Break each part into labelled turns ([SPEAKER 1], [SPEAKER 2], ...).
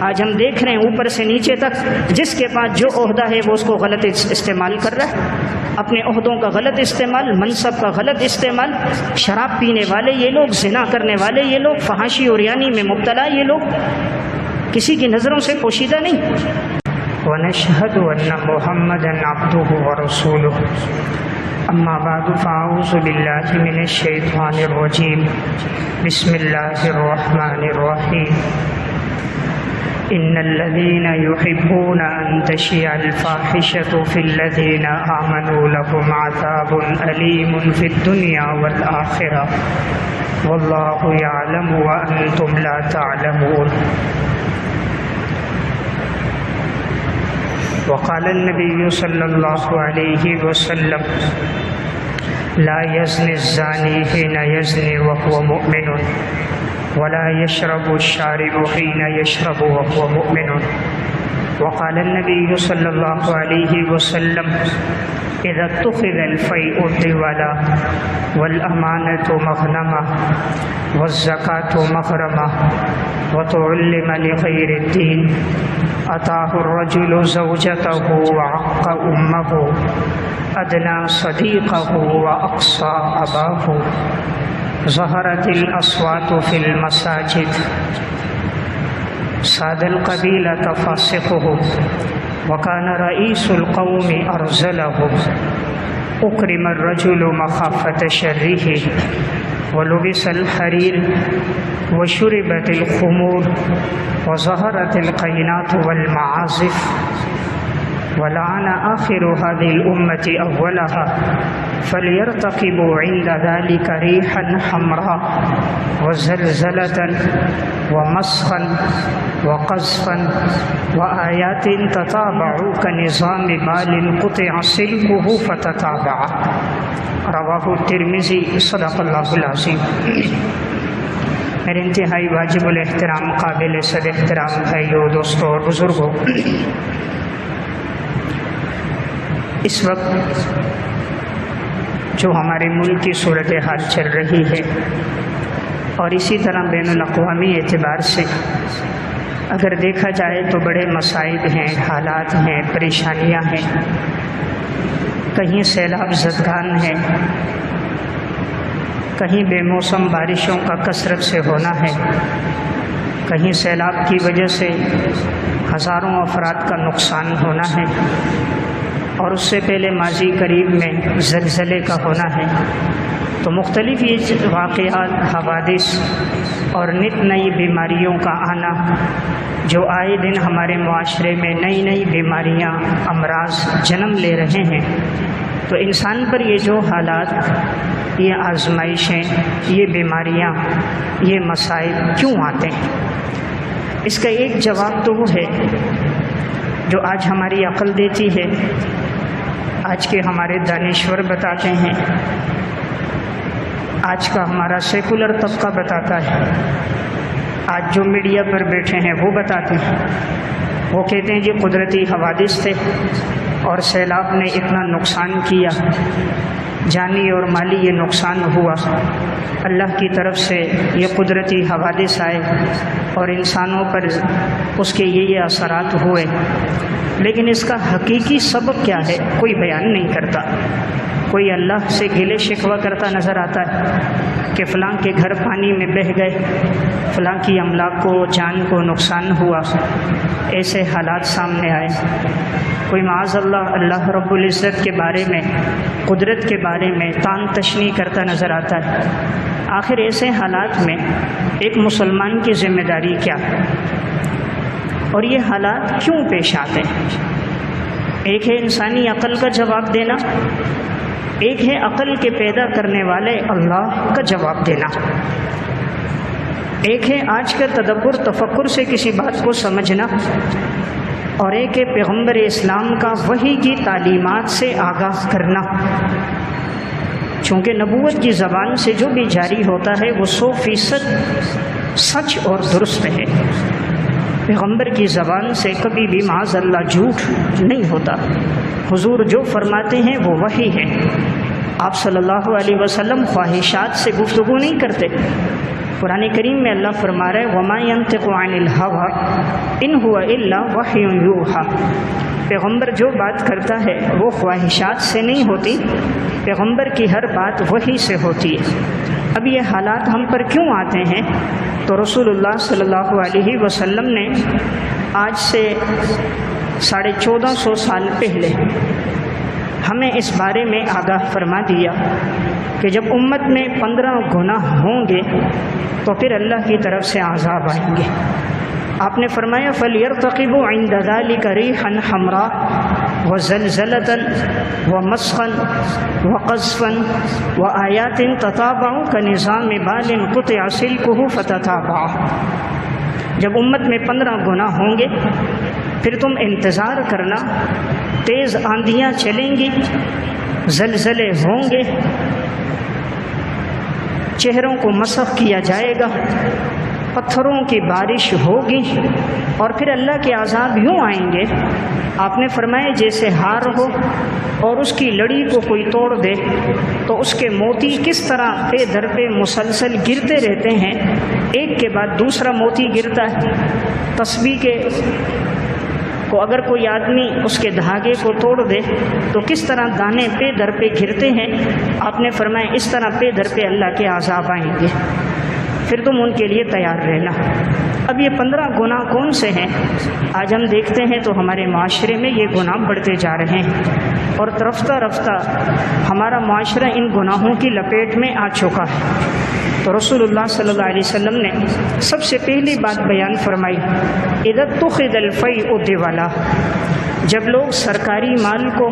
[SPEAKER 1] آج ہم دیکھ رہے ہیں اوپر سے نیچے تک جس کے پاس جو عہدہ ہے وہ اس کو غلط استعمال کر رہا ہے، اپنے عہدوں کا غلط استعمال، منصب کا غلط استعمال، شراب پینے والے یہ لوگ، زنا کرنے والے یہ لوگ، فحاشی اور یعنی میں مبتلا یہ لوگ، کسی کی نظروں سے پوشیدہ نہیں۔ وَنَشْهَدُ أَنَّ مُحَمَّدًا عَبْدُهُ وَرَسُولُهُ اما بعد فاعوذ باللہ من الشیطان الرجیم بسم اللہ الرحمن الرحیم ان الذین یحبون ان تشیع الفاحشة فی الذین آمنوا لهم عذاب علیم فی الدنیا والآخرہ واللہ یعلم وانتم لا تعلمون۔ وقال النبی صلی اللہ علیہ وسلم لا يزني الزاني حين يزني وهو مؤمن ولا يشرب الشارب حين يشرب وهو مؤمن۔ وقال النبي صلى الله عليه وسلم إذا اتخذ الفيء دولا والأمانة مغنمة والزكاة مغرمة وتعلم لغير الدين أتاه الرجل زوجته وعق أمه أدنى صديقه وأقصى أباه ظهرت الأصوات في المساجد ساد القبيلة فاسقهم وكان رئيس القوم أرذلهم أكرم الرجل مخافة شره ولبس الحرير وشربت الخمور وظهرت القينات والمعازف ولعن آخر هذه الأمة أولها فليرتقبوا عند ذلك ريحا حمراء وزلزلة ومسخا وقذفا وآيات تتابع كنظام بال قطع سلكه فتتابع۔ رواہ الترمذی صدق اللہ العظیم۔ میرے انتہائی واجب الاحترام قابل صد احترام بھائیو، دوستو اور بزرگوں، اس وقت جو ہمارے ملک کی صورتحال چل رہی ہے اور اسی طرح بین الاقوامی اعتبار سے اگر دیکھا جائے تو بڑے مصائب ہیں، حالات ہیں، پریشانیاں ہیں، کہیں سیلاب زدگان ہے، کہیں بے موسم بارشوں کا کثرت سے ہونا ہے، کہیں سیلاب کی وجہ سے ہزاروں افراد کا نقصان ہونا ہے، اور اس سے پہلے ماضی قریب میں زلزلے کا ہونا ہے۔ تو مختلف یہ واقعات، حوادث اور نت نئی بیماریوں کا آنا جو آئے دن ہمارے معاشرے میں نئی نئی بیماریاں، امراض جنم لے رہے ہیں، تو انسان پر یہ جو حالات، یہ آزمائشیں، یہ بیماریاں، یہ مصائب کیوں آتے ہیں؟ اس کا ایک جواب تو وہ ہے جو آج ہماری عقل دیتی ہے، آج کے ہمارے دانشور بتاتے ہیں، آج کا ہمارا سیکولر طبقہ بتاتا ہے، آج جو میڈیا پر بیٹھے ہیں وہ بتاتے ہیں۔ وہ کہتے ہیں یہ قدرتی حوادث تھے اور سیلاب نے اتنا نقصان کیا، جانی اور مالی یہ نقصان ہوا، اللہ کی طرف سے یہ قدرتی حوادث آئے اور انسانوں پر اس کے یہ اثرات ہوئے، لیکن اس کا حقیقی سبب کیا ہے کوئی بیان نہیں کرتا۔ کوئی اللہ سے گلے شکوہ کرتا نظر آتا ہے کہ فلاں کے گھر پانی میں بہہ گئے، فلاں کی املاک کو، جان کو نقصان ہوا، ایسے حالات سامنے آئے۔ کوئی معاذ اللہ رب العزت کے بارے میں، قدرت کے بارے میں تان تشنیع کرتا نظر آتا ہے۔ آخر ایسے حالات میں ایک مسلمان کی ذمہ داری کیا ہے اور یہ حالات کیوں پیش آتے ہیں؟ ایک ہے انسانی عقل کا جواب دینا، ایک ہے عقل کے پیدا کرنے والے اللہ کا جواب دینا، ایک ہے آج کا تدبر تفکر سے کسی بات کو سمجھنا، اور ایک ہے پیغمبر اسلام کا وحی کی تعلیمات سے آگاہ کرنا۔ چونکہ نبوت کی زبان سے جو بھی جاری ہوتا ہے وہ 100% سچ اور درست ہے۔ پیغمبر کی زبان سے کبھی بھی معاذ اللہ جھوٹ نہیں ہوتا۔ حضور جو فرماتے ہیں وہ وحی ہے۔ آپ صلی اللہ علیہ وسلم خواہشات سے گفتگو نہیں کرتے۔ قرآن کریم میں اللہ فرما رہے وَمَا يَنْطِقُ عَنِ الْهَوَىٰ ان هو الا وحی یوحی، پیغمبر جو بات کرتا ہے وہ خواہشات سے نہیں ہوتی، پیغمبر کی ہر بات وحی سے ہوتی ہے۔ اب یہ حالات ہم پر کیوں آتے ہیں؟ تو رسول اللہ صلی اللہ علیہ وسلم نے آج سے 1450 سال پہلے ہمیں اس بارے میں آگاہ فرما دیا کہ جب امت میں 15 گناہ ہوں گے تو پھر اللہ کی طرف سے عذاب آئیں گے۔ آپ نے فرمایا فَلْيَرْتَقِبُوا عِنْدَ ذَلِكَ رِيحًا حَمْرَاءَ وَزَلْزَلَةً وَمَسْخًا وَقَذْفًا وَآيَاتٍ تَتَابَعُ كَنِظَامِ بَالٍ قُطِعَ سِلْكُهُ فَتَتَابَعَ۔ جب امت میں 15 گناہ ہوں گے پھر تم انتظار کرنا، تیز آندھیاں چلیں گی، زلزلے ہوں گے، چہروں کو مسخ کیا جائے گا، پتھروں کی بارش ہوگی، اور پھر اللہ کے عذاب یوں آئیں گے۔ آپ نے فرمایا جیسے ہار ہو اور اس کی لڑی کو کوئی توڑ دے تو اس کے موتی کس طرح پہ در پہ مسلسل گرتے رہتے ہیں، ایک کے بعد دوسرا موتی گرتا ہے۔ تسبیح کے کو اگر کوئی آدمی اس کے دھاگے کو توڑ دے تو کس طرح دانے پہ در پہ گرتے ہیں، آپ نے فرمایا اس طرح پہ در پہ اللہ کے عذاب آئیں گے، پھر تم ان کے لیے تیار رہنا۔ اب یہ 15 گناہ کون سے ہیں؟ آج ہم دیکھتے ہیں تو ہمارے معاشرے میں یہ گناہ بڑھتے جا رہے ہیں، اور رفتہ رفتہ ہمارا معاشرہ ان گناہوں کی لپیٹ میں آ چکا ہے۔ تو رسول اللہ صلی اللہ علیہ وسلم نے سب سے پہلی بات بیان فرمائی، اذا اتخذ الفیء دیوالا، جب لوگ سرکاری مال کو،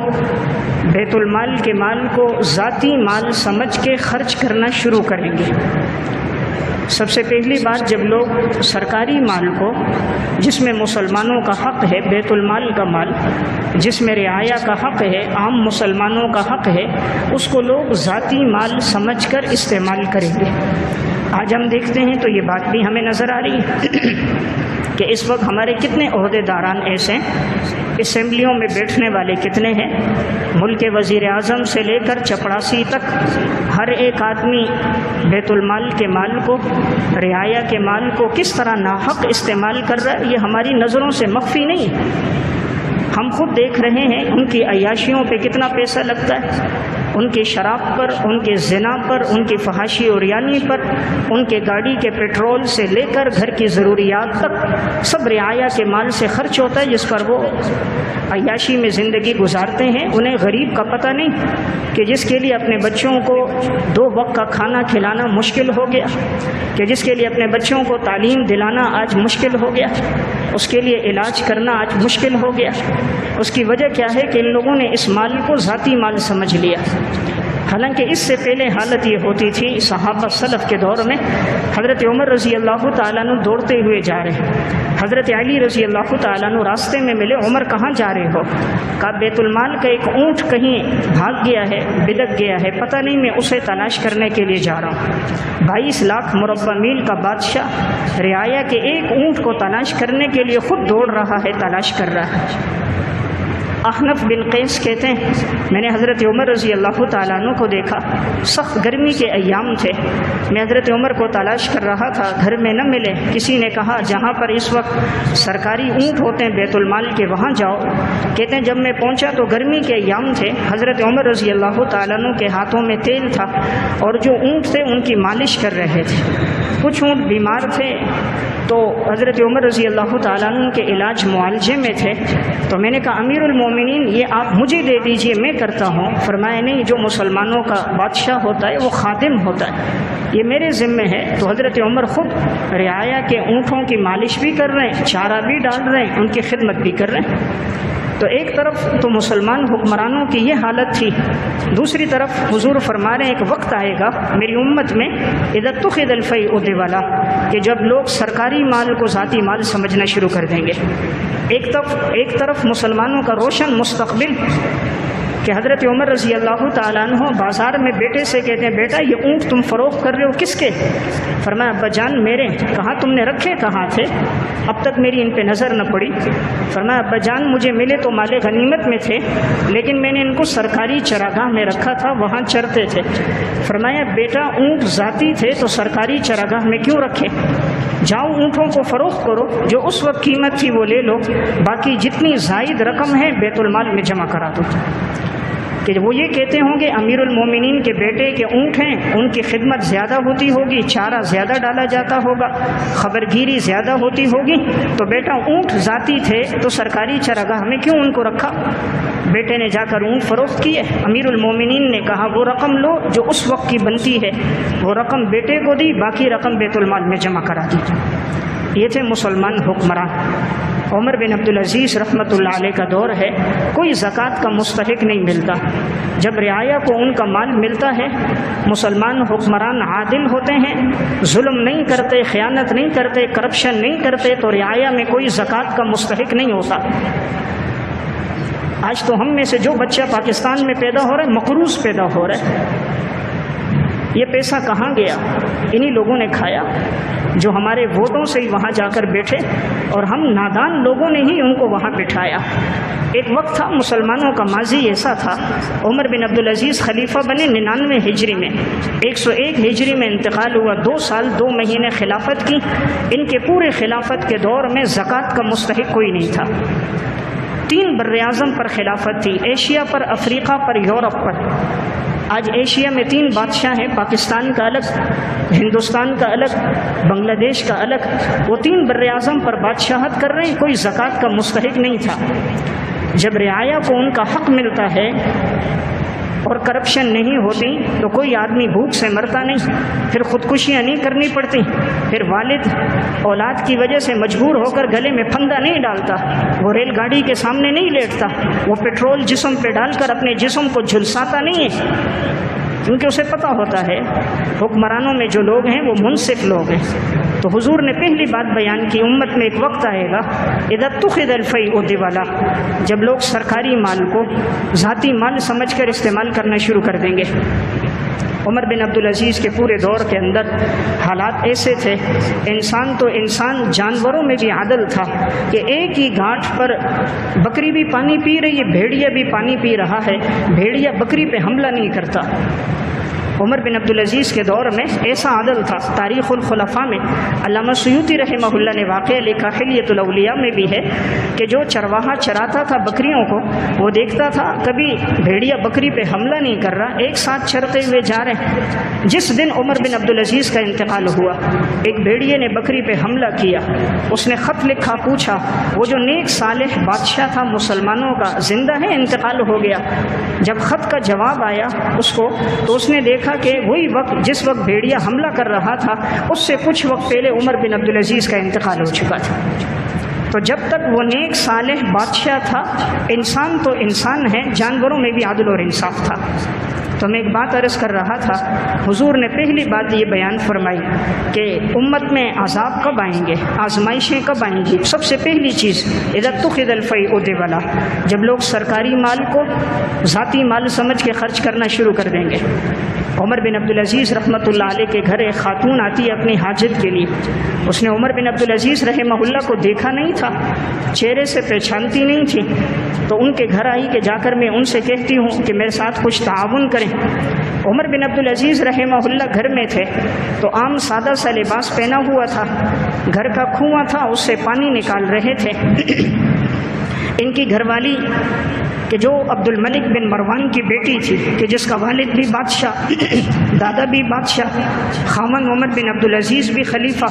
[SPEAKER 1] بیت المال کے مال کو ذاتی مال سمجھ کے خرچ کرنا شروع کریں گے۔ سب سے پہلی بات، جب لوگ سرکاری مال کو، جس میں مسلمانوں کا حق ہے، بیت المال کا مال جس میں رعایا کا حق ہے، عام مسلمانوں کا حق ہے، اس کو لوگ ذاتی مال سمجھ کر استعمال کریں گے۔ آج ہم دیکھتے ہیں تو یہ بات بھی ہمیں نظر آ رہی ہے کہ اس وقت ہمارے کتنے عہدے داران ایسے ہیں، اسمبلیوں میں بیٹھنے والے کتنے ہیں، ملک وزیر اعظم سے لے کر چپڑاسی تک ہر ایک آدمی بیت المال کے مال کو، رعایا کے مال کو کس طرح ناحق استعمال کر رہا ہے، یہ ہماری نظروں سے مخفی نہیں ہے۔ ہم خود دیکھ رہے ہیں ان کی عیاشیوں پہ کتنا پیسہ لگتا ہے، ان کی شراب پر، ان کے زنا پر، ان کی فحاشی اور یانی پر، ان کے گاڑی کے پیٹرول سے لے کر گھر کی ضروریات تک سب رعایا کے مال سے خرچ ہوتا ہے، جس پر وہ عیاشی میں زندگی گزارتے ہیں۔ انہیں غریب کا پتہ نہیں کہ جس کے لیے اپنے بچوں کو 2 وقت کا کھانا کھلانا مشکل ہو گیا، کہ جس کے لیے اپنے بچوں کو تعلیم دلانا آج مشکل ہو گیا، اس کے لیے علاج کرنا آج مشکل ہو گیا۔ اس کی وجہ کیا ہے کہ ان لوگوں نے اس مال کو ذاتی مال سمجھ لیا، حالانکہ اس سے پہلے حالت یہ ہوتی تھی صحابہ سلف کے دور میں۔ حضرت عمر رضی اللہ تعالیٰ عنہ دوڑتے ہوئے جا رہے ہیں، حضرت علی رضی اللہ تعالیٰ عنہ راستے میں ملے، عمر کہاں جا رہے ہو؟ کہا بیت المال کا ایک اونٹ کہیں بھاگ گیا ہے، بلک گیا ہے، پتہ نہیں، میں اسے تلاش کرنے کے لیے جا رہا ہوں۔ 22 لاکھ مربع میل کا بادشاہ رعایا کے ایک اونٹ کو تلاش کرنے کے لیے خود دوڑ رہا ہے، تلاش کر رہا ہے۔ احنف بن قیس کہتے ہیں میں نے حضرت عمر رضی اللہ تعالیٰ عنہ کو دیکھا، سخت گرمی کے ایام تھے، میں حضرت عمر کو تلاش کر رہا تھا، گھر میں نہ ملے، کسی نے کہا جہاں پر اس وقت سرکاری اونٹ ہوتے ہیں بیت المال کے وہاں جاؤ۔ کہتے ہیں جب میں پہنچا تو گرمی کے ایام تھے، حضرت عمر رضی اللہ تعالیٰ عنہ کے ہاتھوں میں تیل تھا اور جو اونٹ تھے ان کی مالش کر رہے تھے، کچھ اونٹ بیمار تھے تو حضرت عمر رضی اللہ تعالیٰ عنہ کے علاج معالجے میں تھے، تو میں نے کہا امیر المومنین یہ آپ مجھے دے دیجئے، میں کرتا ہوں۔ فرمایا نہیں، جو مسلمانوں کا بادشاہ ہوتا ہے وہ خادم ہوتا ہے، یہ میرے ذمہ ہے۔ تو حضرت عمر خود رعایا کے اونٹوں کی مالش بھی کر رہے ہیں، چارہ بھی ڈال رہے ہیں، ان کی خدمت بھی کر رہے ہیں۔ تو ایک طرف تو مسلمان حکمرانوں کی یہ حالت تھی، دوسری طرف حضور فرما رہے ہیں ایک وقت آئے گا میری امت میں اذا اتخذ الفیء دیوالا، کہ جب لوگ سرکاری مال کو ذاتی مال سمجھنا شروع کر دیں گے۔ ایک طرف مسلمانوں کا روشن مستقبل کہ حضرت عمر رضی اللہ تعالیٰ عنہ بازار میں بیٹے سے کہتے ہیں بیٹا یہ اونٹ تم فروخت کر رہے ہو کس کے؟ فرمایا ابا جان میرے۔ کہا تم نے رکھے کہاں تھے؟ اب تک میری ان پہ نظر نہ پڑی۔ فرمایا ابا جان مجھے ملے تو مال غنیمت میں تھے، لیکن میں نے ان کو سرکاری چراگاہ میں رکھا تھا، وہاں چرتے تھے۔ فرمایا بیٹا اونٹ ذاتی تھے تو سرکاری چراگاہ میں کیوں رکھے؟ جاؤ اونٹوں کو فروخت کرو، جو اس وقت قیمت تھی وہ لے لو، باقی جتنی زائد رقم ہے بیت المال میں جمع کرا دو۔ کہ وہ یہ کہتے ہوں گے امیر المومنین کے بیٹے کے اونٹ ہیں، ان کی خدمت زیادہ ہوتی ہوگی، چارہ زیادہ ڈالا جاتا ہوگا، خبرگیری زیادہ ہوتی ہوگی، تو بیٹا اونٹ ذاتی تھے تو سرکاری چراگاہ میں کیوں ان کو رکھا؟ بیٹے نے جا کر اونٹ فروخت کیے۔ امیر المومنین نے کہا وہ رقم لو جو اس وقت کی بنتی ہے، وہ رقم بیٹے کو دی، باقی رقم بیت المال میں جمع کرا دی۔ یہ تھے مسلمان حکمران۔ عمر بن عبدالعزیز رحمۃ اللہ علیہ کا دور ہے، کوئی زکوٰۃ کا مستحق نہیں ملتا۔ جب رعایا کو ان کا مال ملتا ہے، مسلمان حکمران عادل ہوتے ہیں، ظلم نہیں کرتے، خیانت نہیں کرتے، کرپشن نہیں کرتے، تو رعایا میں کوئی زکوٰۃ کا مستحق نہیں ہوتا۔ آج تو ہم میں سے جو بچہ پاکستان میں پیدا ہو رہا ہے مقروض پیدا ہو رہا ہے۔ یہ پیسہ کہاں گیا؟ انہی لوگوں نے کھایا جو ہمارے ووٹوں سے ہی وہاں جا کر بیٹھے، اور ہم نادان لوگوں نے ہی ان کو وہاں بٹھایا۔ ایک وقت تھا مسلمانوں کا ماضی ایسا تھا، عمر بن عبدالعزیز خلیفہ بنے 99 ہجری میں، 101 ہجری میں انتقال ہوا، 2 سال 2 مہینے خلافت کی۔ ان کے پورے خلافت کے دور میں زکوٰۃ کا مستحق کوئی نہیں تھا۔ 3 براعظم پر خلافت تھی، ایشیا پر، افریقہ پر، یورپ پر۔ آج ایشیا میں 3 بادشاہ ہیں، پاکستان کا الگ، ہندوستان کا الگ، بنگلہ دیش کا الگ۔ وہ 3 براعظم پر بادشاہت کر رہے ہیں، کوئی زکوٰۃ کا مستحق نہیں تھا۔ جب رعایا کو ان کا حق ملتا ہے اور کرپشن نہیں ہوتی تو کوئی آدمی بھوک سے مرتا نہیں، پھر خودکشیاں نہیں کرنی پڑتی، پھر والد اولاد کی وجہ سے مجبور ہو کر گلے میں پھندا نہیں ڈالتا، وہ ریل گاڑی کے سامنے نہیں لیٹتا، وہ پیٹرول جسم پہ ڈال کر اپنے جسم کو جھلساتا نہیں ہے، کیونکہ اسے پتہ ہوتا ہے حکمرانوں میں جو لوگ ہیں وہ منصف لوگ ہیں۔ تو حضور نے پہلی بات بیان کی، امت میں ایک وقت آئے گا اذا اتخذ الفیء دبلا، جب لوگ سرکاری مال کو ذاتی مال سمجھ کر استعمال کرنا شروع کر دیں گے۔ عمر بن عبدالعزیز کے پورے دور کے اندر حالات ایسے تھے، انسان تو انسان، جانوروں میں بھی عدل تھا کہ ایک ہی گھاٹ پر بکری بھی پانی پی رہی ہے، بھیڑیا بھی پانی پی رہا ہے، بھیڑیا بکری پہ حملہ نہیں کرتا۔ عمر بن عبدالعزیز کے دور میں ایسا عدل تھا۔ تاریخ الخلفاء میں علامہ سیوطی رحمہ اللہ نے واقعہ لکھا، حلیۃ الاولیاء میں بھی ہے، کہ جو چرواہا چراتا تھا بکریوں کو، وہ دیکھتا تھا کبھی بھیڑیا بکری پہ حملہ نہیں کر رہا، ایک ساتھ چرتے ہوئے جا رہے ہیں۔ جس دن عمر بن عبدالعزیز کا انتقال ہوا، ایک بھیڑیے نے بکری پہ حملہ کیا، اس نے خط لکھا، پوچھا وہ جو نیک صالح بادشاہ تھا مسلمانوں کا زندہ ہے انتقال ہو گیا؟ جب خط کا جواب آیا اس کو، تو اس نے دیکھا کہ وہی وقت جس وقت بھیڑیا حملہ کر رہا تھا اس سے کچھ وقت پہلے عمر بن عبدالعزیز کا انتقال ہو چکا تھا۔ تو جب تک وہ نیک صالح بادشاہ تھا، انسان تو انسان ہے، جانوروں میں بھی عدل اور انصاف تھا۔ تو میں ایک بات عرض کر رہا تھا، حضور نے پہلی بات یہ بیان فرمائی کہ امت میں عذاب کب آئیں گے، آزمائشیں کب آئیں گی۔ سب سے پہلی چیز اذا اتخذ الفیء دبلا، جب لوگ سرکاری مال کو ذاتی مال سمجھ کے خرچ کرنا شروع کر دیں گے۔ عمر بن عبدالعزیز رحمۃ اللہ علیہ کے گھر ایک خاتون آتی ہے اپنی حاجت کے لیے، اس نے عمر بن عبدالعزیز رحمہ اللہ کو دیکھا نہیں تھا، چہرے سے پہچانتی نہیں تھی، تو ان کے گھر آئی کہ جا کر میں ان سے کہتی ہوں کہ میرے ساتھ کچھ تعاون کریں۔ عمر بن عبدالعزیز رحمہ اللہ گھر میں تھے تو عام سادہ سا لباس پہنا ہوا تھا، گھر کا کنواں تھا اس سے پانی نکال رہے تھے۔ ان کی گھر والی کہ جو عبد الملک بن مروان کی بیٹی تھی، کہ جس کا والد بھی بادشاہ، دادا بھی بادشاہ، خاوند عمر بن عبدالعزیز بھی خلیفہ،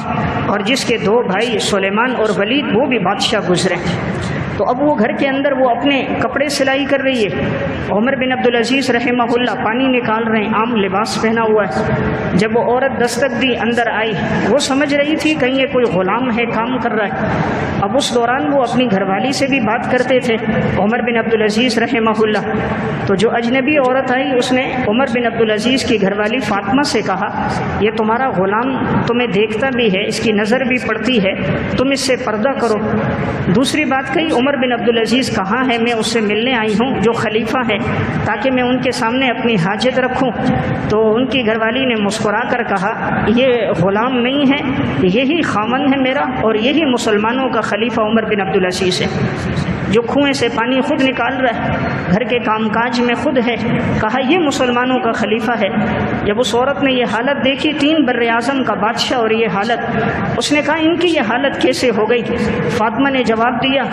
[SPEAKER 1] اور جس کے 2 بھائی سلیمان اور ولید وہ بھی بادشاہ گزرے، تو اب وہ گھر کے اندر وہ اپنے کپڑے سلائی کر رہی ہے، عمر بن عبدالعزیز رحمہ اللہ پانی نکال رہے ہیں، عام لباس پہنا ہوا ہے۔ جب وہ عورت دستک دی اندر آئی، وہ سمجھ رہی تھی کہیں یہ کوئی غلام ہے کام کر رہا ہے۔ اب اس دوران وہ اپنی گھر والی سے بھی بات کرتے تھے عمر بن عبدالعزیز رحمہ اللہ، تو جو اجنبی عورت آئی اس نے عمر بن عبدالعزیز کی گھر والی فاطمہ سے کہا یہ تمہارا غلام تمہیں دیکھتا بھی ہے، اس کی نظر بھی پڑتی ہے، تم اس سے پردہ کرو۔ دوسری بات کہی عمر عمر بن عبدالعزیز کہاں ہے؟ میں اس سے ملنے آئی ہوں جو خلیفہ ہے، تاکہ میں ان کے سامنے اپنی حاجت رکھوں۔ تو ان کی گھر والی نے مسکرا کر کہا یہ غلام نہیں ہے، یہی خامند ہے میرا، اور یہی مسلمانوں کا خلیفہ عمر بن عبدالعزیز ہے، جو کنویں سے پانی خود نکال رہا ہے، گھر کے کام کاج میں خود ہے۔ کہا یہ مسلمانوں کا خلیفہ ہے۔ جب اس عورت نے یہ حالت دیکھی، 3 بر اعظم کا بادشاہ اور یہ حالت، اس نے کہا ان کی یہ حالت کیسے ہو گئی؟ فاطمہ نے جواب دیا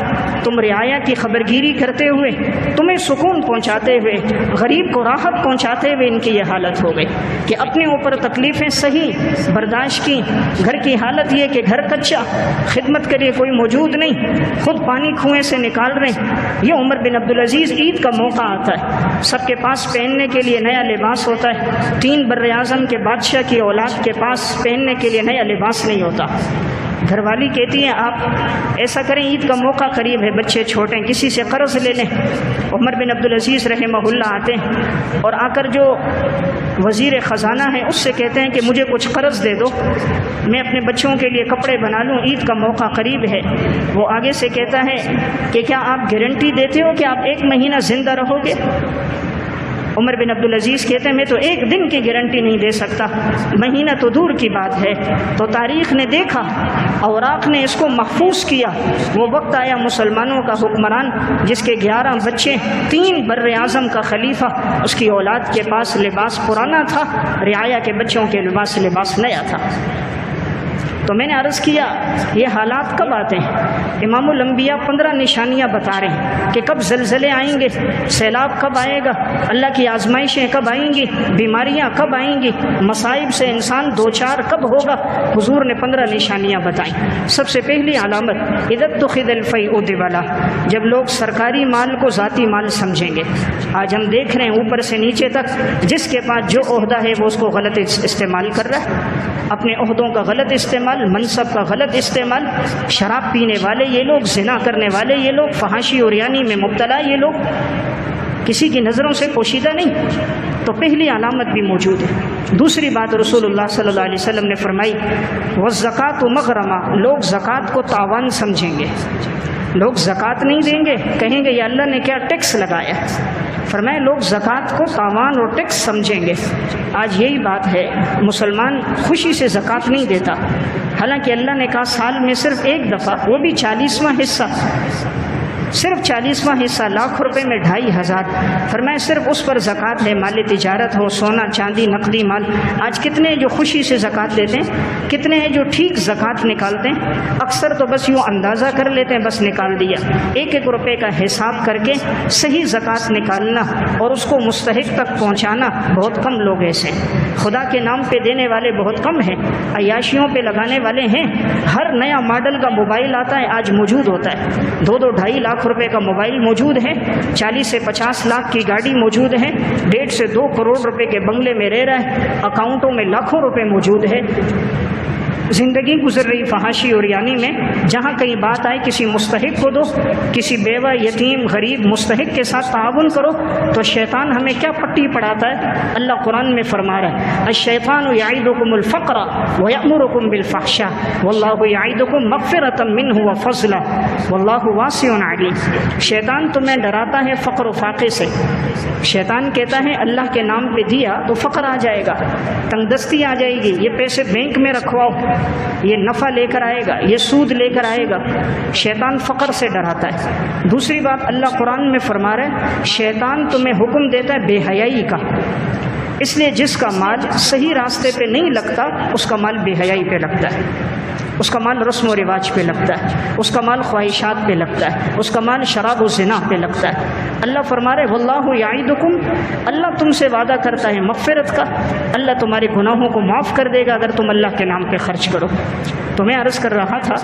[SPEAKER 1] تم رعایا کی خبرگیری کرتے ہوئے، تمہیں سکون پہنچاتے ہوئے، غریب کو راحت پہنچاتے ہوئے ان کی یہ حالت ہو گئی کہ اپنے اوپر تکلیفیں صحیح برداشت کی۔ گھر کی حالت یہ کہ گھر کچا، خدمت کے لیے کوئی موجود نہیں، خود پانی کنویں سے نکال رہے ہیں۔ یہ عمر بن عبدالعزیز عید کا موقع آتا ہے، سب کے پاس پہننے کے لیے نیا لباس ہوتا ہے، 3 بر اعظم کے بادشاہ کی اولاد کے پاس پہننے کے لیے نیا لباس نہیں ہوتا۔ گھر والی کہتی ہیں آپ ایسا کریں، عید کا موقع قریب ہے، بچے چھوٹے ہیں، کسی سے قرض لے لیں۔ عمر بن عبدالعزیز رحمہ اللہ آتے ہیں اور آ کر جو وزیر خزانہ ہے اس سے کہتے ہیں کہ مجھے کچھ قرض دے دو، میں اپنے بچوں کے لیے کپڑے بنا لوں، عید کا موقع قریب ہے۔ وہ آگے سے کہتا ہے کہ کیا آپ گارنٹی دیتے ہو کہ آپ 1 مہینہ زندہ رہو گے؟ عمر بن عبدالعزیز کہتے ہیں میں تو 1 دن کی گارنٹی نہیں دے سکتا، مہینہ تو دور کی بات ہے۔ تو تاریخ نے دیکھا، اوراق نے اس کو محفوظ کیا۔ وہ وقت آیا مسلمانوں کا حکمران جس کے 11 بچے، 3 بر اعظم کا خلیفہ، اس کی اولاد کے پاس لباس پرانا تھا، رعایا کے بچوں کے لباس نیا تھا۔ تو میں نے عرض کیا یہ حالات کب آتے ہیں؟ امام الانبیاء 15 نشانیاں بتا رہے ہیں کہ کب زلزلے آئیں گے، سیلاب کب آئے گا، اللہ کی آزمائشیں کب آئیں گی، بیماریاں کب آئیں گی، مصائب سے انسان دوچار کب ہوگا۔ حضور نے 15 نشانیاں بتائیں۔ سب سے پہلی علامت اذا اتخذ الفیء دبلا، جب لوگ سرکاری مال کو ذاتی مال سمجھیں گے۔ آج ہم دیکھ رہے ہیں اوپر سے نیچے تک جس کے پاس جو عہدہ ہے وہ اس کو غلط استعمال کر رہا ہے، اپنے عہدوں کا غلط استعمال، منصب کا غلط استعمال، شراب پینے والے یہ لوگ، زنا کرنے والے یہ لوگ، فحاشی اور یعنی میں مبتلا یہ لوگ، کسی کی نظروں سے پوشیدہ نہیں۔ تو پہلی علامت بھی موجود ہے۔ دوسری بات رسول اللہ صلی اللہ علیہ وسلم نے فرمائی والزکوٰۃ مغرمہ، لوگ زکوٰۃ کو تاوان سمجھیں گے، لوگ زکوٰۃ نہیں دیں گے، کہیں گے یہ اللہ نے کیا ٹیکس لگایا۔ فرمایا لوگ زکوٰۃ کو تاوان اور ٹیکس سمجھیں گے۔ آج یہی بات ہے، مسلمان خوشی سے زکوٰۃ نہیں دیتا، حالانکہ اللہ نے کہا سال میں صرف 1 دفعہ، وہ بھی 40واں حصہ، صرف 40واں حصہ، لاکھ روپے میں 2500۔ فرمایا صرف اس پر زکوٰۃ ہے، مال تجارت ہو، سونا چاندی نقدی مال۔ آج کتنے ہیں جو خوشی سے زکوٰۃ دیتے ہیں، کتنے ہیں جو ٹھیک زکوٰۃ نکالتے ہیں؟ اکثر تو بس یوں اندازہ کر لیتے ہیں، بس نکال دیا۔ 1-1 روپے کا حساب کر کے صحیح زکوٰۃ نکالنا اور اس کو مستحق تک پہنچانا بہت کم لوگ ایسے ہیں۔ خدا کے نام پہ دینے والے بہت کم ہیں، عیاشیوں پہ لگانے والے ہیں۔ ہر نیا ماڈل کا موبائل آتا ہے آج موجود ہوتا ہے، 2-2 لاکھ روپے کا موبائل موجود ہے، 40 سے 50 لاکھ کی گاڑی موجود ہے، 1.5 سے 2 کروڑ روپے کے بنگلے میں رہ رہا ہے، اکاؤنٹوں میں لاکھوں روپے موجود ہے۔ زندگی گزر رہی فحاشی اور یعنی میں، جہاں کہیں بات آئے کسی مستحق کو دو، کسی بیوہ یتیم غریب مستحق کے ساتھ تعاون کرو، تو شیطان ہمیں کیا پٹی پڑھاتا ہے؟ اللہ قرآن میں فرما رہا ہے الشیطان یعدکم الفقر ویأمرکم بالفحشاء واللہ یعدکم مغفرۃ منہ وفضلا واللہ واسع علیم۔ شیطان تمہیں ڈراتا ہے فقر و فاقے سے۔ شیطان کہتا ہے اللہ کے نام پہ دیا تو فقر آ جائے گا، تنگ دستی آ جائے گی، یہ پیسے بینک میں رکھواؤ، یہ نفع لے کر آئے گا، یہ سود لے کر آئے گا۔ شیطان فقر سے ڈراتا ہے۔ دوسری بات اللہ قرآن میں فرما رہا ہے شیطان تمہیں حکم دیتا ہے بے حیائی کا، اس لیے جس کا مال صحیح راستے پہ نہیں لگتا اس کا مال بے حیائی پہ لگتا ہے، اس کا مال رسم و رواج پہ لگتا ہے، اس کا مال خواہشات پہ لگتا ہے، اس کا مال شراب و زنا پہ لگتا ہے۔ اللہ فرما رہے واللہ یعدکم، اللہ تم سے وعدہ کرتا ہے مغفرت کا، اللہ تمہارے گناہوں کو معاف کر دے گا اگر تم اللہ کے نام پہ خرچ کرو۔ تو میں عرض کر رہا تھا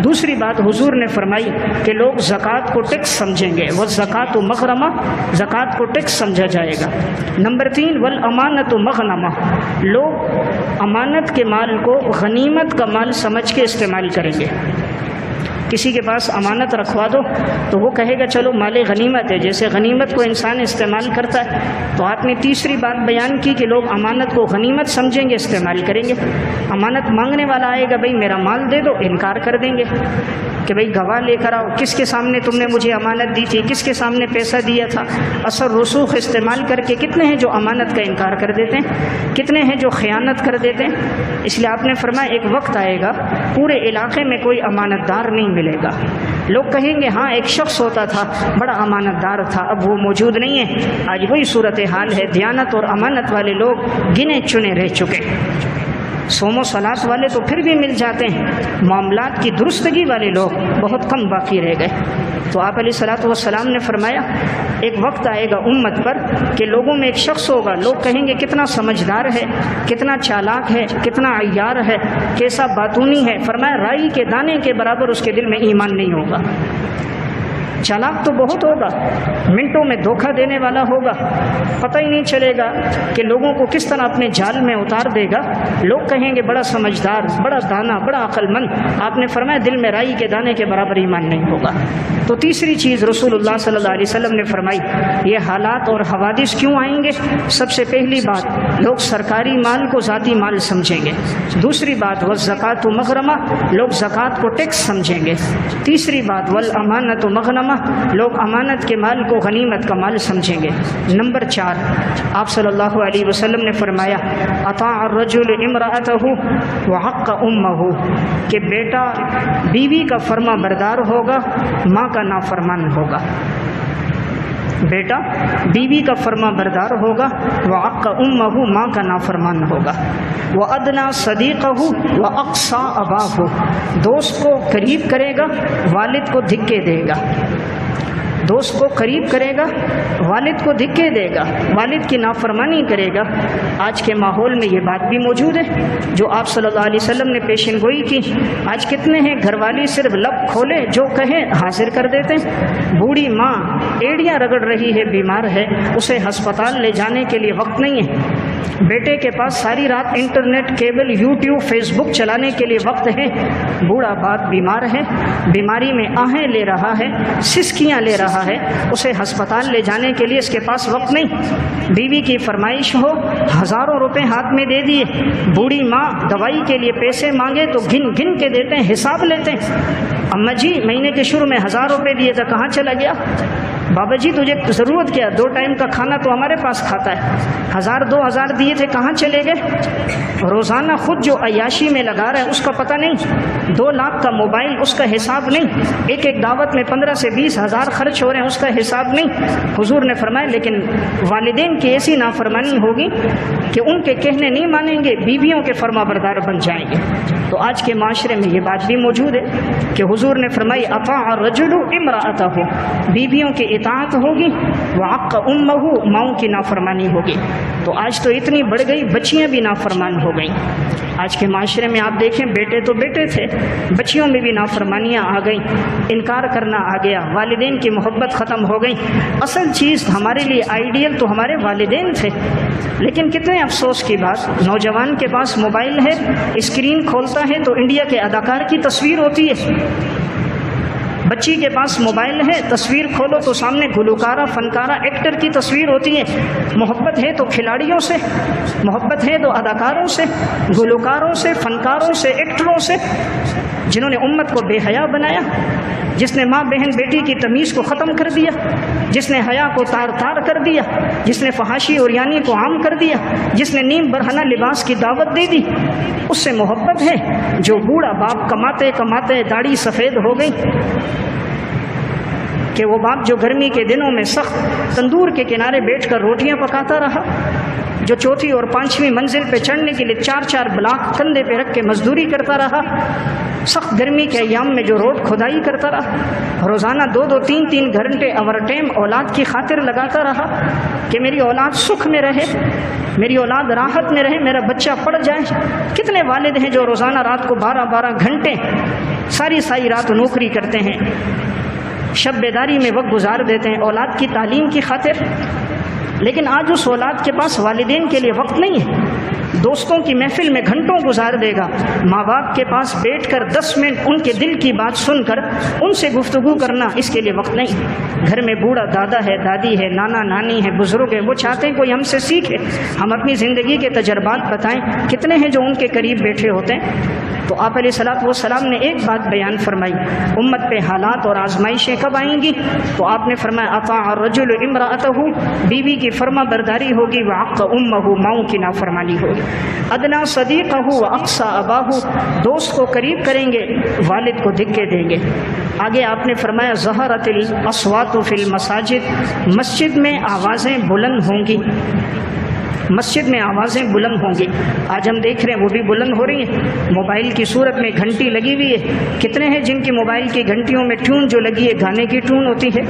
[SPEAKER 1] دوسری بات حضور نے فرمائی کہ لوگ زکوٰۃ کو ٹیکس سمجھیں گے، والزکوٰۃ مغرمہ، زکوٰۃ کو ٹیکس سمجھا جائے گا۔ نمبر 3 والامانۃ مغنمہ، لوگ امانت کے مال کو غنیمت کا مال سمجھ کے استعمال کریں گے۔ کسی کے پاس امانت رکھوا دو تو وہ کہے گا چلو مال غنیمت ہے، جیسے غنیمت کو انسان استعمال کرتا ہے۔ تو آپ نے تیسری بات بیان کی کہ لوگ امانت کو غنیمت سمجھیں گے، استعمال کریں گے۔ امانت مانگنے والا آئے گا بھئی میرا مال دے دو، انکار کر دیں گے۔ کہ بھئی گواہ لے کر آؤ، کس کے سامنے تم نے مجھے امانت دی تھی، کس کے سامنے پیسہ دیا تھا۔ اثر رسوخ استعمال کر کے کتنے ہیں جو امانت کا انکار کر دیتے ہیں، کتنے ہیں جو خیانت کر دیتے ہیں۔ اس لیے آپ نے فرمایا ایک وقت آئے گا پورے علاقے میں کوئی امانت دار نہیں ملے گا، لوگ کہیں گے ہاں ایک شخص ہوتا تھا بڑا امانت دار تھا، اب وہ موجود نہیں ہے۔ آج وہی صورتحال ہے، دیانت اور امانت والے لوگ گنے چنے رہ چکے۔ صوم و صلات والے تو پھر بھی مل جاتے ہیں، معاملات کی درستگی والے لوگ بہت کم باقی رہ گئے۔ تو آپ علیہ الصلوۃ والسلام نے فرمایا ایک وقت آئے گا امت پر کہ لوگوں میں ایک شخص ہوگا، لوگ کہیں گے کتنا سمجھدار ہے، کتنا چالاک ہے، کتنا عیار ہے، کیسا باتونی ہے۔ فرمایا رائی کے دانے کے برابر اس کے دل میں ایمان نہیں ہوگا۔ چالاک تو بہت ہوگا، منٹوں میں دھوکہ دینے والا ہوگا، پتہ ہی نہیں چلے گا کہ لوگوں کو کس طرح اپنے جال میں اتار دے گا۔ لوگ کہیں گے بڑا سمجھدار، بڑا دانا، بڑا عقل مند۔ آپ نے فرمایا دل میں رائی کے دانے کے برابر ایمان نہیں ہوگا۔ تو تیسری چیز رسول اللہ صلی اللہ علیہ وسلم نے فرمائی، یہ حالات اور حوادث کیوں آئیں گے؟ سب سے پہلی بات، لوگ سرکاری مال کو ذاتی مال سمجھیں گے۔ دوسری بات، والزکوٰۃ مغرمہ، لوگ زکوٰۃ کو ٹیکس سمجھیں گے۔ تیسری بات، والامانۃ مغنمہ، لوگ امانت کے مال کو غنیمت کا مال سمجھیں گے۔ نمبر 4، آپ صلی اللہ علیہ وسلم نے فرمایا اطاع الرجل امرأتہ وحق امہ، کہ بیٹا بیوی کا فرما بردار ہوگا، ماں کا نافرمان ہوگا۔ بیٹا بیوی کا فرما بردار ہوگا، وعق امہ، ماں کا نافرمان ہوگا۔ وادنی صدیقہ واقصی اباہ، دوست کو قریب کرے گا، والد کو دھکے دے گا۔ دوست کو قریب کرے گا، والد کو دھکے دے گا، والد کی نافرمانی کرے گا۔ آج کے ماحول میں یہ بات بھی موجود ہے جو آپ صلی اللہ علیہ وسلم نے پیشن گوئی کی۔ آج کتنے ہیں گھر والی صرف لب کھولے جو کہیں حاضر کر دیتے ہیں۔ بوڑھی ماں ایڑیاں رگڑ رہی ہے، بیمار ہے، اسے ہسپتال لے جانے کے لیے وقت نہیں ہے۔ بیٹے کے پاس ساری رات انٹرنیٹ، کیبل، یوٹیوب، فیس بک چلانے کے لیے وقت ہے۔ بوڑھا باپ بیمار ہے، بیماری میں آہیں لے رہا ہے، سسکیاں لے رہا ہے، اسے ہسپتال لے جانے کے لیے اس کے پاس وقت نہیں۔ بیوی کی فرمائش ہو، ہزاروں روپے ہاتھ میں دے دیے، بوڑھی ماں دوائی کے لیے پیسے مانگے تو گن گن کے دیتے ہیں، حساب لیتے ہیں۔ اماں جی مہینے کے شروع میں 1000 روپے دیے تھا، کہاں چلا گیا؟ بابا جی تجھے ضرورت کیا، 2 ٹائم کا کھانا تو ہمارے پاس کھاتا ہے، 1000 2000 دیے تھے، کہاں چلے گئے؟ روزانہ خود جو عیاشی میں لگا رہا ہے اس کا پتہ نہیں، 2 لاکھ کا موبائل اس کا حساب نہیں، ایک دعوت میں 15 سے 20 ہزار خرچ ہو رہے ہیں اس کا حساب نہیں۔ حضور نے فرمایا لیکن والدین کی ایسی نافرمانی ہوگی کہ ان کے کہنے نہیں مانیں گے، بیویوں کے فرما بردار بن جائیں گے۔ تو آج کے معاشرے میں یہ بات بھی موجود ہے کہ حضور نے فرمائی اطاع الرجل امرأتہ، بیویوں کی اطاعت ہوگی، وعق امہ، ماؤں کی نافرمانی ہوگی۔ تو آج تو اتنی بڑھ گئی، بچیاں بھی نافرمان ہو گئیں۔ آج کے معاشرے میں آپ دیکھیں بیٹے تو بیٹے تھے، بچیوں میں بھی نافرمانیاں آ گئیں، انکار کرنا آ گیا، والدین کی محبت ختم ہو گئی۔ اصل چیز ہمارے لیے آئیڈیل تو ہمارے والدین تھے، لیکن کتنے افسوس کی بات، نوجوان کے پاس موبائل ہے، اسکرین کھولتا ہے تو انڈیا کے اداکار کی تصویر ہوتی ہے، بچی کے پاس موبائل ہے، تصویر کھولو تو سامنے گلوکارہ، فنکارہ، ایکٹر کی تصویر ہوتی ہے۔ محبت ہے تو کھلاڑیوں سے، محبت ہے تو اداکاروں سے، گلوکاروں سے، فنکاروں سے، ایکٹروں سے، جنہوں نے امت کو بے حیا بنایا، جس نے ماں بہن بیٹی کی تمیز کو ختم کر دیا، جس نے حیا کو تار تار کر دیا، جس نے فحاشی اور یانی کو عام کر دیا، جس نے نیم برہنہ لباس کی دعوت دے دی، اس سے محبت ہے جو بوڑھا باپ کماتے کماتے داڑھی سفید ہو گئی، کہ وہ باپ جو گرمی کے دنوں میں سخت تندور کے کنارے بیٹھ کر روٹیاں پکاتا رہا، جو 4تھی اور 5ویں منزل پہ چڑھنے کے لیے 4 بلاک کندھے پہ رکھ کے مزدوری کرتا رہا، سخت گرمی کے ایام میں جو روڈ کھدائی کرتا رہا، روزانہ 2 3 گھنٹے اوور ٹائم اولاد کی خاطر لگاتا رہا کہ میری اولاد سکھ میں رہے، میری اولاد راحت میں رہے، میرا بچہ پڑھ جائے۔ کتنے والد ہیں جو روزانہ رات کو 12 گھنٹے ساری رات نوکری کرتے ہیں، شب بیداری میں وقت گزار دیتے ہیں اولاد کی تعلیم کی خاطر، لیکن آج اس اولاد کے پاس والدین کے لیے وقت نہیں ہے، دوستوں کی محفل میں گھنٹوں گزار دے گا، ماں باپ کے پاس بیٹھ کر 10 منٹ ان کے دل کی بات سن کر ان سے گفتگو کرنا اس کے لیے وقت نہیں۔ گھر میں بوڑھا دادا ہے، دادی ہے، نانا نانی ہے، بزرگ ہے، وہ چاہتے ہیں کوئی ہم سے سیکھے، ہم اپنی زندگی کے تجربات بتائیں۔ کتنے ہیں جو ان کے قریب بیٹھے ہوتے ہیں؟ تو آپ علیہ الصلوۃ والسلام نے ایک بات بیان فرمائی، امت پہ حالات اور آزمائشیں کب آئیں گی؟ تو آپ نے فرمایا اطاع الرجل امرأتہ، بیوی کی فرما برداری ہوگی، وعق امہ، ماؤں کی نافرمانی ہوگی، ادنا صدیقہ واقصی اباہ، دوست کو قریب کریں گے، والد کو دھکے دیں گے۔ آگے آپ نے فرمایا ظہرت الاصوات فی المساجد، مسجد میں آوازیں بلند ہوں گی، مسجد میں آوازیں بلند ہوں گی۔ آج ہم دیکھ رہے ہیں وہ بھی بلند ہو رہی ہیں، موبائل کی صورت میں گھنٹی لگی ہوئی ہے۔ کتنے ہیں جن کی موبائل کی گھنٹیوں میں ٹیون جو لگی ہے گانے کی ٹیون ہوتی ہے،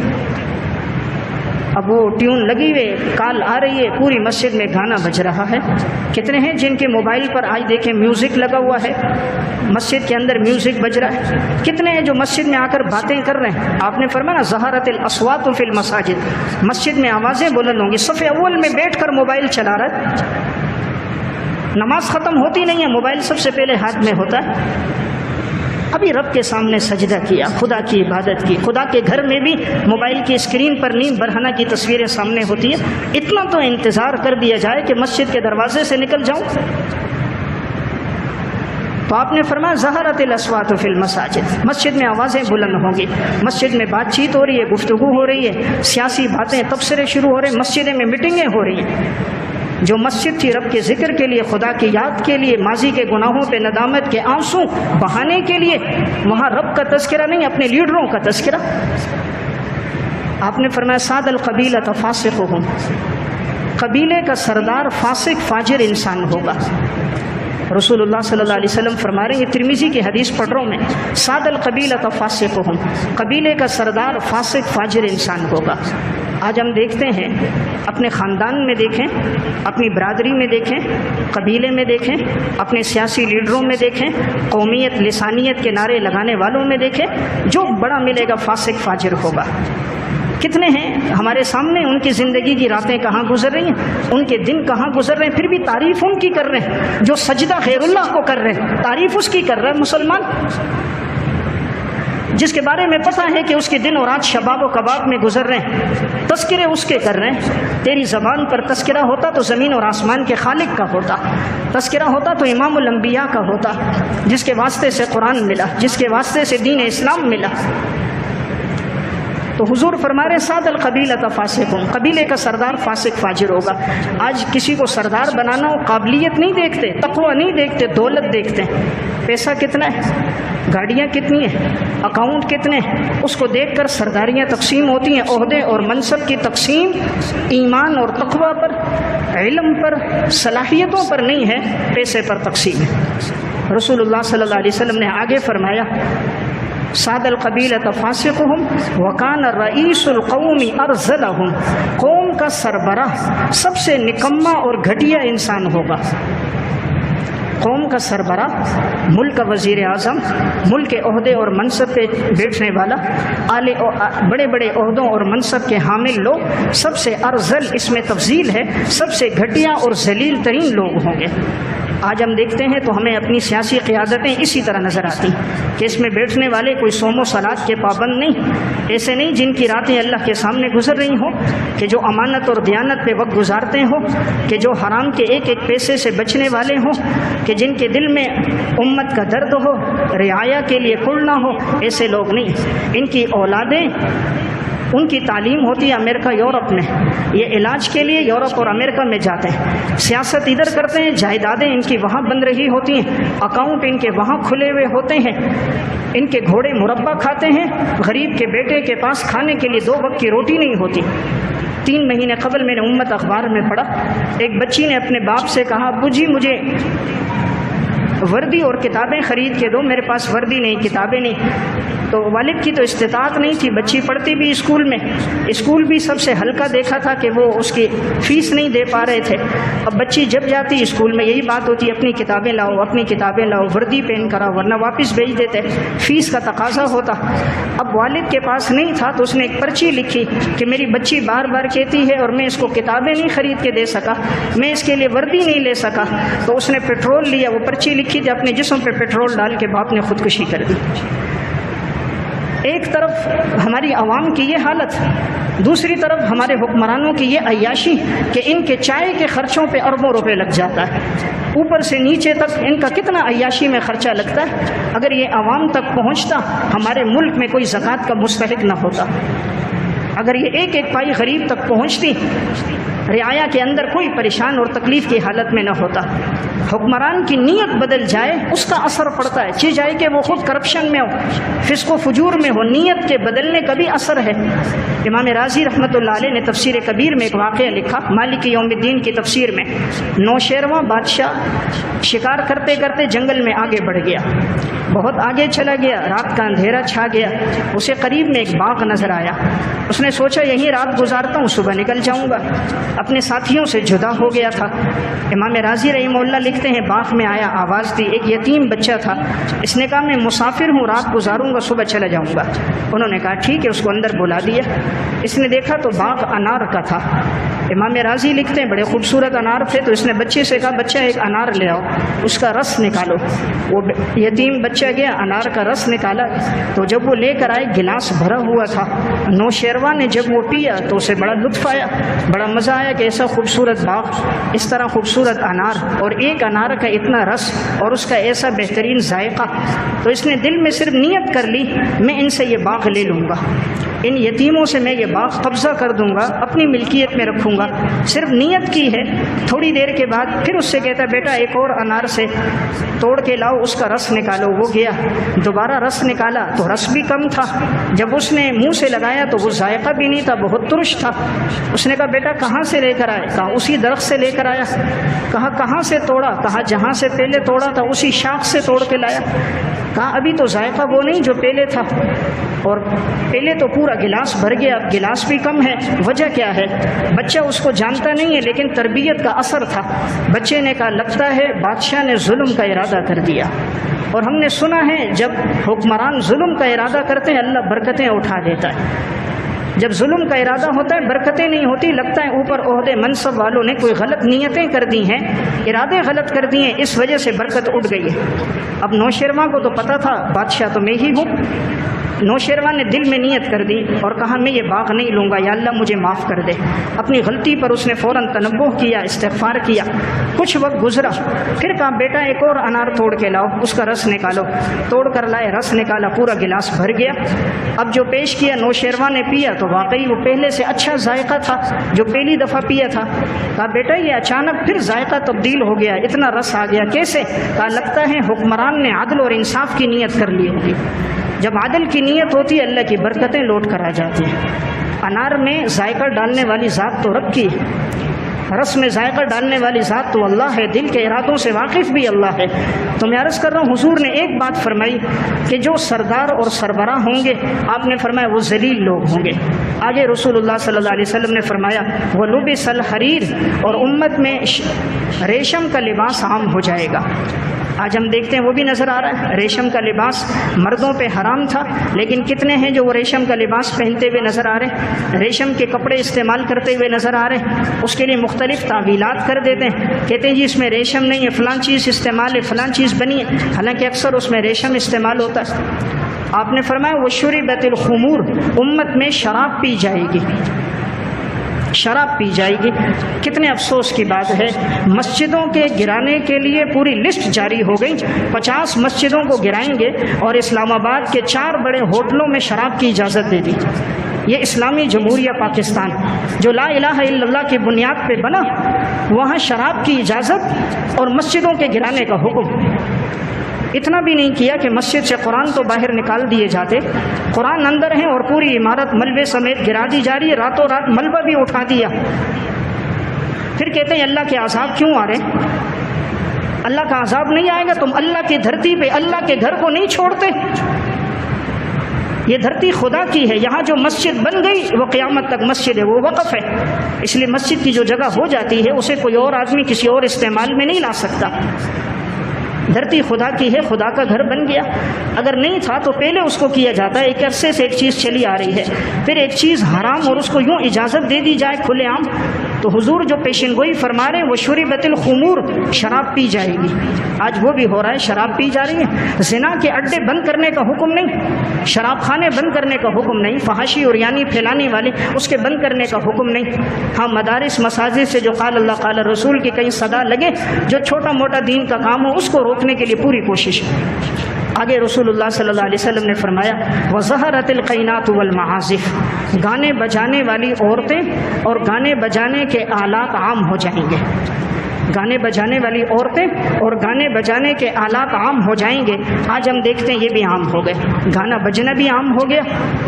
[SPEAKER 1] اب وہ ٹیون لگی ہوئی کال آ رہی ہے، پوری مسجد میں گانا بج رہا ہے۔ کتنے ہیں جن کے موبائل پر آج دیکھیں میوزک لگا ہوا ہے، مسجد کے اندر میوزک بج رہا ہے۔ کتنے ہیں جو مسجد میں آ کر باتیں کر رہے ہیں؟ آپ نے فرمایا ظہرت الاصوات فی المساجد، مسجد میں آوازیں بلند ہوں گی۔ صف اول میں بیٹھ کر موبائل چلا رہا ہے، نماز ختم ہوتی نہیں ہے، موبائل سب سے پہلے ہاتھ میں ہوتا ہے۔ ابھی رب کے سامنے سجدہ کیا، خدا کی عبادت کی، خدا کے گھر میں بھی موبائل کی اسکرین پر نیم برہنہ کی تصویریں سامنے ہوتی ہیں۔ اتنا تو انتظار کر دیا جائے کہ مسجد کے دروازے سے نکل جاؤں۔ تو آپ نے فرمایا ظہرت الاصوات فی المساجد، مسجد میں آوازیں بلند ہوں گی، مسجد میں بات چیت ہو رہی ہے، گفتگو ہو رہی ہے، سیاسی باتیں، تبصرے شروع ہو رہے ہیں، مسجدیں میں میٹنگیں ہو رہی ہیں۔ جو مسجد تھی رب کے ذکر کے لیے، خدا کی یاد کے لیے، ماضی کے گناہوں پہ ندامت کے آنسو بہانے کے لیے، وہاں رب کا تذکرہ نہیں، اپنے لیڈروں کا تذکرہ۔ آپ نے فرمایا ساد القبیلۃ فاسقہم، قبیلے کا سردار فاسق فاجر انسان ہوگا۔ رسول اللہ صلی اللہ علیہ وسلم فرما رہے ہیں، ترمذی کی حدیث پڑھ رہا ہوں میں، ساد القبیلۃ فاسقہم، قبیلے کا سردار فاسق فاجر انسان ہوگا۔ آج ہم دیکھتے ہیں، اپنے خاندان میں دیکھیں، اپنی برادری میں دیکھیں، قبیلے میں دیکھیں، اپنے سیاسی لیڈروں میں دیکھیں، قومیت لسانیت کے نعرے لگانے والوں میں دیکھیں، جو بڑا ملے گا فاسق فاجر ہوگا۔ کتنے ہیں ہمارے سامنے، ان کی زندگی کی راتیں کہاں گزر رہی ہیں، ان کے دن کہاں گزر رہے ہیں، پھر بھی تعریف ان کی کر رہے ہیں۔ جو سجدہ غیر اللہ کو کر رہے ہیں، تعریف اس کی کر رہا ہے مسلمان، جس کے بارے میں پتہ ہے کہ اس کے دن اور رات شباب و کباب میں گزر رہے ہیں، تذکرے اس کے کر رہے ہیں۔ تیری زبان پر تذکرہ ہوتا تو زمین اور آسمان کے خالق کا ہوتا، تذکرہ ہوتا تو امام الانبیاء کا ہوتا، جس کے واسطے سے قرآن ملا، جس کے واسطے سے دین اسلام ملا۔ تو حضور فرما رہے ساد القبیلۃ فاسقہم، قبیلے کا سردار فاسق فاجر ہوگا۔ آج کسی کو سردار بنانا ہو، قابلیت نہیں دیکھتے، تقوی نہیں دیکھتے، دولت دیکھتے ہیں، پیسہ کتنا ہے، گاڑیاں کتنی ہیں، اکاؤنٹ کتنے ہیں، اس کو دیکھ کر سرداریاں تقسیم ہوتی ہیں۔ عہدے اور منصب کی تقسیم ایمان اور تقوی پر، علم پر، صلاحیتوں پر نہیں ہے، پیسے پر تقسیم ہے۔ رسول اللہ صلی اللہ علیہ وسلم نے آگے فرمایا ساد القبیلۃ فاسقہم وکان رئیس القوم ارذلہم، قوم کا سربراہ سب سے نکما اور گھٹیا انسان ہوگا۔ قوم کا سربراہ، ملک کا وزیر اعظم، ملک کے عہدے اور منصب پہ بیٹھنے والا، بڑے بڑے عہدوں اور منصب کے حامل لوگ سب سے ارذل، اس میں تفضیل ہے، سب سے گھٹیا اور ذلیل ترین لوگ ہوں گے۔ آج ہم دیکھتے ہیں تو ہمیں اپنی سیاسی قیادتیں اسی طرح نظر آتی کہ اس میں بیٹھنے والے کوئی صوم و صلات کے پابند نہیں، ایسے نہیں جن کی راتیں اللہ کے سامنے گزر رہی ہوں، کہ جو امانت اور دیانت پہ وقت گزارتے ہوں، کہ جو حرام کے ایک ایک پیسے سے بچنے والے ہوں، کہ جن کے دل میں امت کا درد ہو، رعایا کے لیے کڑ نہ ہو، ایسے لوگ نہیں۔ ان کی اولادیں، ان کی تعلیم ہوتی ہے امریکہ یورپ میں، یہ علاج کے لیے یورپ اور امریکہ میں جاتے ہیں، سیاست ادھر کرتے ہیں، جائیدادیں ان کی وہاں بن رہی ہوتی ہیں، اکاؤنٹ ان کے وہاں کھلے ہوئے ہوتے ہیں، ان کے گھوڑے مربع کھاتے ہیں، غریب کے بیٹے کے پاس کھانے کے لیے 2 وقت کی روٹی نہیں ہوتی۔ 3 مہینے قبل میں نے امت اخبار میں پڑھا، ایک بچی نے اپنے باپ سے کہا ابو جی مجھے وردی اور کتابیں خرید کے دو، میرے پاس وردی نہیں، کتابیں نہیں۔ تو والد کی تو استطاعت نہیں تھی، بچی پڑھتی بھی اسکول میں، اسکول بھی سب سے ہلکا دیکھا تھا کہ وہ اس کی فیس نہیں دے پا رہے تھے۔ اب بچی جب جاتی اسکول میں یہی بات ہوتی اپنی کتابیں لاؤ، اپنی کتابیں لاؤ، وردی پہن کر آؤ ورنہ واپس بھیج دیتے، فیس کا تقاضا ہوتا۔ اب والد کے پاس نہیں تھا تو اس نے ایک پرچی لکھی کہ میری بچی بار بار کہتی ہے اور میں اس کو کتابیں نہیں خرید کے دے سکا، میں اس کے لیے وردی نہیں لے سکا، تو اس نے پیٹرول لیا، وہ پرچی لکھی تھی، اپنے جسم پہ پیٹرول ڈال کے باپ نے خودکشی کر دی۔ ایک طرف ہماری عوام کی یہ حالت، دوسری طرف ہمارے حکمرانوں کی یہ عیاشی کہ ان کے چائے کے خرچوں پہ اربوں روپے لگ جاتا ہے، اوپر سے نیچے تک ان کا کتنا عیاشی میں خرچہ لگتا ہے۔ اگر یہ عوام تک پہنچتا، ہمارے ملک میں کوئی زکوٰۃ کا مستحق نہ ہوتا۔ اگر یہ ایک ایک پائی غریب تک پہنچتی، رعایا کے اندر کوئی پریشان اور تکلیف کی حالت میں نہ ہوتا۔ حکمران کی نیت بدل جائے اس کا اثر پڑتا ہے، چاہے جائے کہ وہ خود کرپشن میں ہو، فسق و فجور میں ہو، نیت کے بدلنے کا بھی اثر ہے۔ امام رازی رحمۃ اللہ علیہ نے تفسیر کبیر میں ایک واقعہ لکھا، مالک یوم الدین کی تفسیر میں، نوشیرواں بادشاہ شکار کرتے کرتے جنگل میں آگے بڑھ گیا، بہت آگے چلا گیا، رات کا اندھیرا چھا گیا، اسے قریب میں ایک باغ نظر آیا، اس نے سوچا یہیں رات گزارتا ہوں، صبح نکل جاؤں گا۔ اپنے ساتھیوں سے جدا ہو گیا تھا۔ امام رازی رحمہ اللہ لکھتے ہیں باغ میں آیا، آواز دی، ایک یتیم بچہ تھا، اس نے کہا میں مسافر ہوں، رات گزاروں گا، صبح چلا جاؤں گا۔ انہوں نے کہا ٹھیک ہے، اس کو اندر بلا دیا۔ اس نے دیکھا تو باغ انار کا تھا۔ امام رازی لکھتے ہیں بڑے خوبصورت انار تھے، تو اس نے بچے سے کہا بچہ ایک انار لے آؤ، اس کا رس نکالو۔ وہ یتیم بچہ گیا، انار کا رس نکالا، تو جب وہ لے کر آئے گلاس بھرا ہوا تھا، نوشیروا نے جب وہ پیا تو اسے بڑا لطف آیا، بڑا مزہ آیا کہ ایسا خوبصورت باغ، اس طرح خوبصورت انار، اور ایک انار کا اتنا رس اور اس کا ایسا بہترین ذائقہ۔ تو اس نے دل میں صرف نیت کر لی میں ان سے یہ باغ لے لوں گا، ان یتیموں سے میں یہ باغ قبضہ کر دوں گا، اپنی ملکیت میں رکھوں گا۔ صرف نیت کی ہے۔ تھوڑی دیر کے بعد پھر اس سے کہتا بیٹا ایک اور انار سے توڑ کے لاؤ، اس کا رس نکالو۔ وہ گیا، دوبارہ رس نکالا تو رس بھی کم تھا، جب اس نے منہ سے لگایا تو وہ ذائقہ بھی نہیں تھا، بہت ترش تھا۔ اس نے کہا بیٹا کہاں سے لے کر آئے؟ کہا اسی درخت سے لے کر آیا۔ کہا کہاں سے توڑا؟ کہا جہاں سے پہلے توڑا تھا اسی شاخ سے توڑ کے لایا۔ کہا ابھی تو ذائقہ وہ نہیں جو پہلے تھا، اور پہلے تو پورا گلاس بھر گیا، اب گلاس بھی کم ہے، وجہ کیا ہے؟ بچہ اس کو جانتا نہیں ہے، لیکن تربیت کا اثر تھا۔ بچے نے کہا لگتا ہے بادشاہ نے ظلم کا ارادہ کر دیا، اور ہم نے سنا ہے جب حکمران ظلم کا ارادہ کرتے ہیں اللہ برکتیں اٹھا دیتا ہے۔ جب ظلم کا ارادہ ہوتا ہے برکتیں نہیں ہوتی، لگتا ہے اوپر عہدے منصب والوں نے کوئی غلط نیتیں کر دی ہیں، ارادے غلط کر دیے، اس وجہ سے برکت اٹھ گئی ہے۔ اب نوشیرواں کو تو پتا تھا بادشاہ تو میں ہی ہوں۔ نوشیرواں نے دل میں نیت کر دی اور کہا میں یہ باغ نہیں لوں گا، یا اللہ مجھے معاف کر دے۔ اپنی غلطی پر اس نے فوراً تنبہ کیا، استغفار کیا۔ کچھ وقت گزرا، پھر کہا بیٹا ایک اور انار توڑ کے لاؤ، اس کا رس نکالو۔ توڑ کر لائے، رس نکالا، پورا گلاس بھر گیا۔ اب جو پیش کیا نوشیرواں نے پیا تو واقعی وہ پہلے سے اچھا ذائقہ تھا جو پہلی دفعہ پیا تھا۔ کہا بیٹا یہ اچانک پھر ذائقہ تبدیل ہو گیا، اتنا رس آ گیا کیسے؟ کہا لگتا ہے حکمران نے عدل اور انصاف کی نیت کر لی ہوگی۔ جب عدل کی نیت ہوتی ہے اللہ کی برکتیں لوٹ کر آ جاتی ہیں۔ انار میں ذائقہ ڈالنے والی ذات تو رب کی ہے، رس میں ذائقہ ڈالنے والی ذات تو اللہ ہے، دل کے ارادوں سے واقف بھی اللہ ہے۔ تو میں عرض کر رہا ہوں حضور نے ایک بات فرمائی کہ جو سردار اور سربراہ ہوں گے، آپ نے فرمایا وہ ذلیل لوگ ہوں گے۔ آگے رسول اللہ صلی اللہ علیہ وسلم نے فرمایا وَلُبِسَ الْحَرِيرُ، اور امت میں ریشم کا لباس عام ہو جائے گا۔ آج ہم دیکھتے ہیں وہ بھی نظر آ رہا ہے، ریشم کا لباس مردوں پہ حرام تھا، لیکن کتنے ہیں جو وہ ریشم کا لباس پہنتے ہوئے نظر آ رہے ہیں، ریشم کے کپڑے استعمال کرتے ہوئے نظر آ رہے ہیں۔ اس کے لیے مختلف تعویلات کر دیتے ہیں، کہتے ہیں جی اس میں ریشم نہیں ہے، فلاں چیز استعمال ہے، فلاں چیز بنی ہے، حالانکہ اکثر اس میں ریشم استعمال ہوتا ہے۔ آپ نے فرمایا وَشُرِبَتِ الْخُمُورُ، امت میں شراب پی جائے گی، شراب پی جائے گی۔ کتنے افسوس کی بات ہے، مسجدوں کے گرانے کے لیے پوری لسٹ جاری ہو گئی، 50 مسجدوں کو گرائیں گے، اور اسلام آباد کے 4 بڑے ہوٹلوں میں شراب کی اجازت دے دی۔ یہ اسلامی جمہوریہ پاکستان جو لا الہ الا اللہ کی بنیاد پہ بنا، وہاں شراب کی اجازت اور مسجدوں کے گرانے کا حکم۔ اتنا بھی نہیں کیا کہ مسجد سے قرآن تو باہر نکال دیے جاتے، قرآن اندر ہیں اور پوری عمارت ملبے سمیت گرا دی جا رہی ہے، راتوں رات ملبہ بھی اٹھا دیا۔ پھر کہتے ہیں اللہ کے عذاب کیوں آ رہے؟ اللہ کا عذاب نہیں آئے گا، تم اللہ کی دھرتی پہ اللہ کے گھر کو نہیں چھوڑتے؟ یہ دھرتی خدا کی ہے، یہاں جو مسجد بن گئی وہ قیامت تک مسجد ہے، وہ وقف ہے، اس لیے مسجد کی جو جگہ ہو جاتی ہے اسے کوئی اور آدمی کسی اور استعمال میں نہیں لا سکتا۔ دھرتی خدا کی ہے، خدا کا گھر بن گیا۔ اگر نہیں تھا تو پہلے اس کو کیا جاتا ہے، ایک عرصے سے ایک چیز چلی آ رہی ہے، پھر ایک چیز حرام اور اس کو یوں اجازت دے دی جائے کھلے عام، تو حضور جو پیشن گوئی فرما رہے ہیں وہ شربت الخمور، شراب پی جائے گی. آج وہ بھی ہو رہا ہے، شراب پی جا رہی ہے. زنا کے اڈے بند کرنے کا حکم نہیں، شراب خانے بند کرنے کا حکم نہیں، فحاشی اور یعنی پھیلانے والے اس کے بند کرنے کا حکم نہیں. ہاں مدارس مساجد سے جو قال اللہ قال رسول کی کہیں صدا لگے، جو چھوٹا موٹا دین کا کام ہو اس کو روکنے کے لیے پوری کوشش. آگے رسول اللہ صلی اللہ علیہ وسلم نے فرمایا وَظَهَرَتِ الْقَيْنَاتُ وَالْمَعَازِفُ، گانے بجانے والی عورتیں اور گانے بجانے کے آلات عام ہو جائیں گے. گانے بجانے والی عورتیں اور گانے بجانے کے آلات عام ہو جائیں گے. آج ہم دیکھتے ہیں یہ بھی عام ہو گئے، گانا بجنا بھی عام ہو گیا،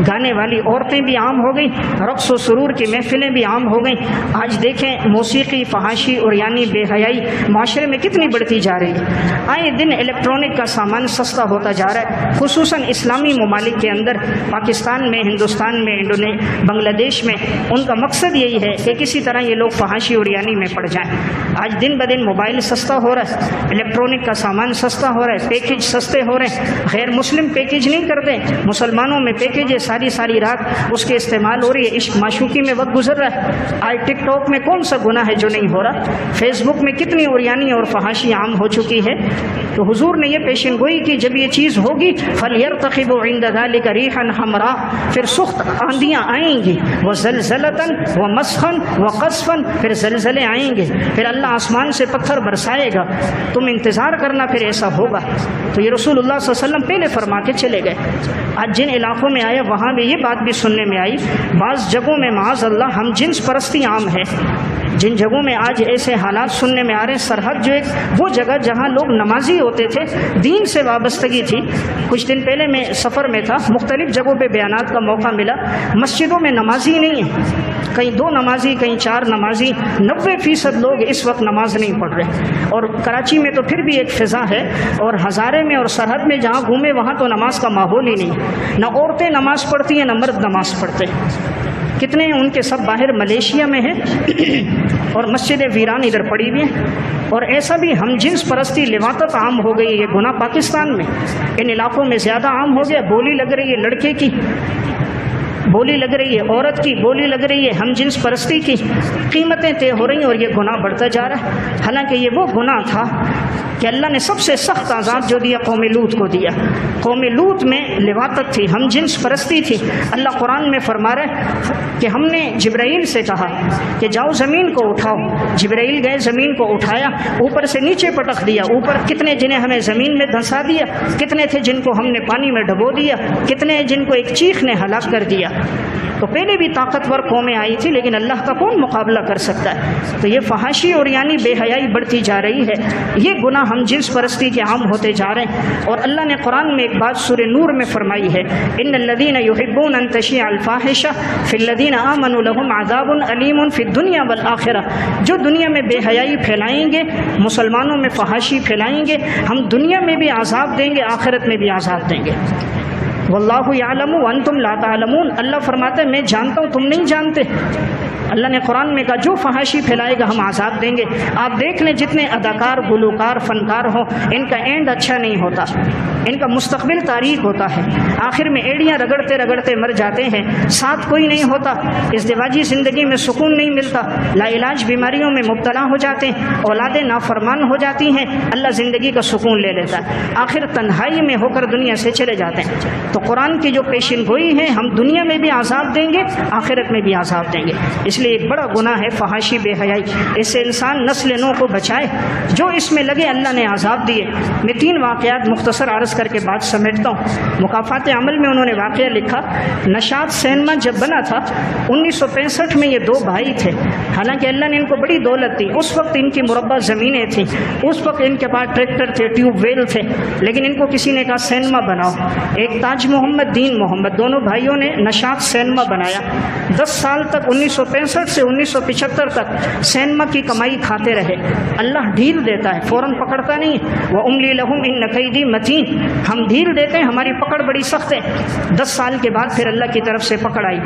[SPEAKER 1] گانے والی عورتیں بھی عام ہو گئی، رقص و سرور کی محفلیں بھی عام ہو گئیں. آج دیکھیں موسیقی، فحاشی اور یعنی بے حیائی معاشرے میں کتنی بڑھتی جا رہی ہے. آئے دن الیکٹرانک کا سامان سستا ہوتا جا رہا ہے، خصوصاً اسلامی ممالک کے اندر، پاکستان میں، ہندوستان میں، بنگلہ دیش میں. ان کا مقصد یہی ہے کہ کسی طرح یہ لوگ فحاشی اور یعنی میں پڑ جائیں. آج دن بدن موبائل سستا ہو رہا ہے، الیکٹرانک کا سامان سستا ہو رہا ہے، پیکج سستے ہو رہے ہیں. غیر مسلم پیکج نہیں کرتے، مسلمانوں میں پیکج ہے، ساری رات اس کے استعمال ہو رہی ہے، عشق معشوقی میں وقت گزر رہا ہے. آج ٹک ٹاک میں کون سا گناہ ہے جو نہیں ہو رہا، فیس بک میں کتنی اوریانی اور فحاشی عام ہو چکی ہے. تو حضور نے یہ پیشن گوئی کی جب یہ چیز ہوگی فَلْيَرْتَقِبُوا عِنْدَ ذَلِكَ رِيحًا حَمْرَاء، پھر سخت آندیاں آئیں گی، وَزَلْزَلَةً وَمَسْخًا وَقَذْفًا، پھر زلزلے آئیں گے، پھر اللہ آسمان سے پتھر برسائے گا. تم انتظار کرنا پھر ایسا ہوگا. تو یہ رسول اللہ صلی اللہ علیہ وسلم پہلے فرما کے چلے گئے. آج جن علاقوں میں آیا وہاں بھی یہ بات بھی سننے میں آئی، بعض جگہوں میں معاذ اللہ ہم جنس پرستی عام ہے. جن جگہوں میں آج ایسے حالات سننے میں آ رہے ہیں، سرحد جو ایک وہ جگہ جہاں لوگ نمازی ہوتے تھے، دین سے وابستگی تھی. کچھ دن پہلے میں سفر میں تھا، مختلف جگہوں پہ بیانات کا موقع ملا. مسجدوں میں نمازی نہیں ہیں، کہیں 2 نمازی کہیں 4 نمازی، 90% لوگ اس وقت نماز نہیں پڑھ رہے. اور کراچی میں تو پھر بھی ایک فضا ہے، اور ہزارے میں اور سرحد میں جہاں گھومے وہاں تو نماز کا ماحول ہی نہیں. نہ عورتیں نماز پڑھتی ہیں نہ مرد نماز پڑھتے ہیں. کتنے ہیں ان کے سب باہر ملیشیا میں ہیں اور مسجد ویران ادھر پڑی ہوئی ہیں. اور ایسا بھی ہم جنس پرستی لواطت عام ہو گئی. یہ گناہ پاکستان میں ان علاقوں میں زیادہ عام ہو گیا. بولی لگ رہی ہے لڑکے کی، بولی لگ رہی ہے عورت کی، بولی لگ رہی ہے ہم جنس پرستی کی. قیمتیں طے ہو رہی ہیں اور یہ گناہ بڑھتا جا رہا ہے. حالانکہ یہ وہ گناہ تھا کہ اللہ نے سب سے سخت عذاب جو دیا قوم لوط کو دیا. قوم لوط میں لواطت تھی، ہم جنس پرستی تھی. اللہ قرآن میں فرما رہا ہے کہ ہم نے جبرائیل سے کہا کہ جاؤ زمین کو اٹھاؤ. جبرائیل گئے، زمین کو اٹھایا، اوپر سے نیچے پٹک دیا. اوپر کتنے جنہیں ہمیں زمین میں دھنسا دیا، کتنے تھے جن کو ہم نے پانی میں ڈبو دیا، کتنے جن کو ایک چیخ نے ہلاک کر دیا. تو پہلے بھی طاقتور قومیں آئی تھی، لیکن اللہ کا کون مقابلہ کر سکتا ہے. تو یہ فحاشی اور یعنی بے حیائی بڑھتی جا رہی ہے. یہ گناہ ہم جنس پرستی کے عام ہوتے جا رہے ہیں. اور اللہ نے قرآن میں ایک بات سورہ نور میں فرمائی ہے، ان الذین یحبون ان تشیع الفاحشہ فی الذین آمنوا لهم عذاب علیم فی الدنیا والآخرہ. جو دنیا میں بے حیائی پھیلائیں گے، مسلمانوں میں فحاشی پھیلائیں گے، ہم دنیا میں بھی عذاب دیں گے، آخرت میں بھی عذاب دیں گے. واللہ یعلم وانتم لا تعلمون. اللہ فرماتا ہے میں جانتا ہوں تم نہیں جانتے. اللہ نے قرآن میں کہا جو فحاشی پھیلائے گا ہم عذاب دیں گے. آپ دیکھ لیں جتنے اداکار، گلوکار، فنکار ہوں، ان کا اینڈ اچھا نہیں ہوتا، ان کا مستقبل تاریک ہوتا ہے. آخر میں ایڑیاں رگڑتے رگڑتے مر جاتے ہیں، ساتھ کوئی نہیں ہوتا، ازدواجی زندگی میں سکون نہیں ملتا، لا علاج بیماریوں میں مبتلا ہو جاتے ہیں، اولادیں نافرمان ہو جاتی ہیں، اللہ زندگی کا سکون لے لیتا ہے، آخر تنہائی میں ہو کر دنیا سے چلے جاتے ہیں. تو قرآن کی جو پیشن گوئی ہے، ہم دنیا میں بھی عذاب دیں گے، آخرت میں بھی عذاب دیں گے. اس لیے ایک بڑا گناہ ہے فحاشی بے حیائی. اس سے انسان نسل نو کو بچائے. جو اس میں لگے اللہ نے عذاب دیے. میں 3 واقعات مختصر عرض کر کے بات سمیٹتا ہوں. مکافات عمل میں انہوں نے واقعہ لکھا، نشاط سینما جب بنا تھا 1965 میں، یہ 2 بھائی تھے. حالانکہ اللہ نے ان کو بڑی دولت دی. اس وقت ان کی مربع زمینیں تھیں، اس وقت ان کے پاس ٹریکٹر تھے، ٹیوب ویل تھے، لیکن ان کو کسی نے کہا سینما بناؤ. ایک تاج محمد، دین محمد، دونوں بھائیوں نے نشاط سینما بنایا. 10 سال تک 1965 سے 1975 تک سینما کی کمائی کھاتے رہے. اللہ ڈھیل دیتا ہے، فوراً پکڑتا نہیں. وَأُمْلِي لَهُمْ إِنَّ كَيْدِي مَتِينٌ. ہم ڈھیل دیتے ہیں، ہماری پکڑ بڑی سخت ہے۔ 10 سال کے بعد پھر اللہ کی طرف سے پکڑ آئی،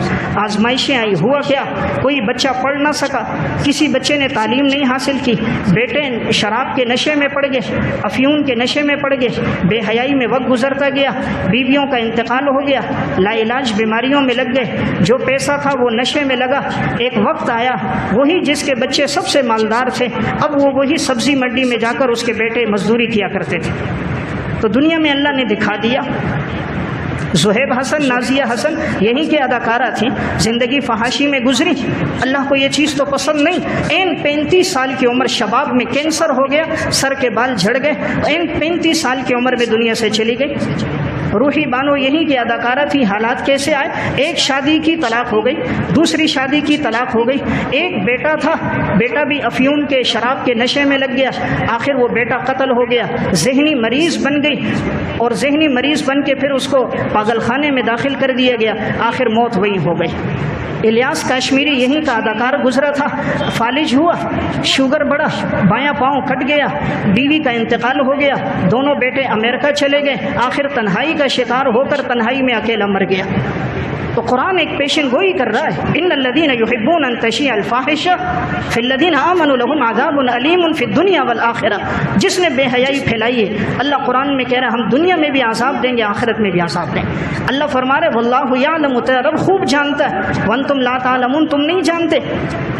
[SPEAKER 1] آزمائشیں آئی۔ ہوا کیا؟ کوئی بچہ پڑھ نہ سکا، کسی بچے نے تعلیم نہیں حاصل کی، بیٹے شراب کے نشے میں پڑ گئے، افیون کے نشے میں پڑ گئے، بے حیائی میں وقت گزرتا گیا، بیویوں کا انتقال ہو گیا، لا علاج بیماریوں میں لگ گئے، جو پیسہ تھا وہ نشے میں لگا۔ ایک وقت آیا وہی جس کے بچے سب سے مالدار تھے، اب وہ وہی سبزی منڈی میں جا کر اس کے بیٹے مزدوری کیا کرتے تھے۔ تو دنیا میں اللہ نے دکھا دیا۔ زہیب حسن، نازیہ حسن یہیں کے اداکارہ تھیں، زندگی فحاشی میں گزری، اللہ کو یہ چیز تو پسند نہیں۔ این 35 سال کی عمر، شباب میں کینسر ہو گیا، سر کے بال جھڑ گئے، این 35 سال کی عمر میں دنیا سے چلی گئی۔ روحی بانو یہیں کی اداکارہ تھی، حالات کیسے آئے؟ ایک شادی کی طلاق ہو گئی، دوسری شادی کی طلاق ہو گئی، ایک بیٹا تھا، بیٹا بھی افیون کے شراب کے نشے میں لگ گیا، آخر وہ بیٹا قتل ہو گیا، ذہنی مریض بن گئی، اور ذہنی مریض بن کے پھر اس کو پاگل خانے میں داخل کر دیا گیا، آخر موت وہیں ہو گئی۔ الیاس کاشمیری یہیں کا اداکار گزرا تھا، فالج ہوا، شوگر بڑھا، بایاں پاؤں کٹ گیا، بیوی کا انتقال ہو گیا، دونوں بیٹے امریکہ چلے گئے، آخر تنہائی کا شکار ہو کر تنہائی میں اکیلا مر گیا۔ تو قرآن ایک پیشن گوئی کر رہا ہے، ان الذین یحبون ان تشیع الفاحشہ فی الذین آمنوا لہم عذاب علیم فی الدنیا والآخرہ۔ جس نے بے حیائی پھیلائی ہے، اللہ قرآن میں کہہ رہا ہے ہم دنیا میں بھی عذاب دیں گے، آخرت میں بھی عذاب دیں۔ اللہ فرما رہے واللہ یعلم، تیرا رب خوب جانتا ہے، وانتم لا تعلمون، تم نہیں جانتے۔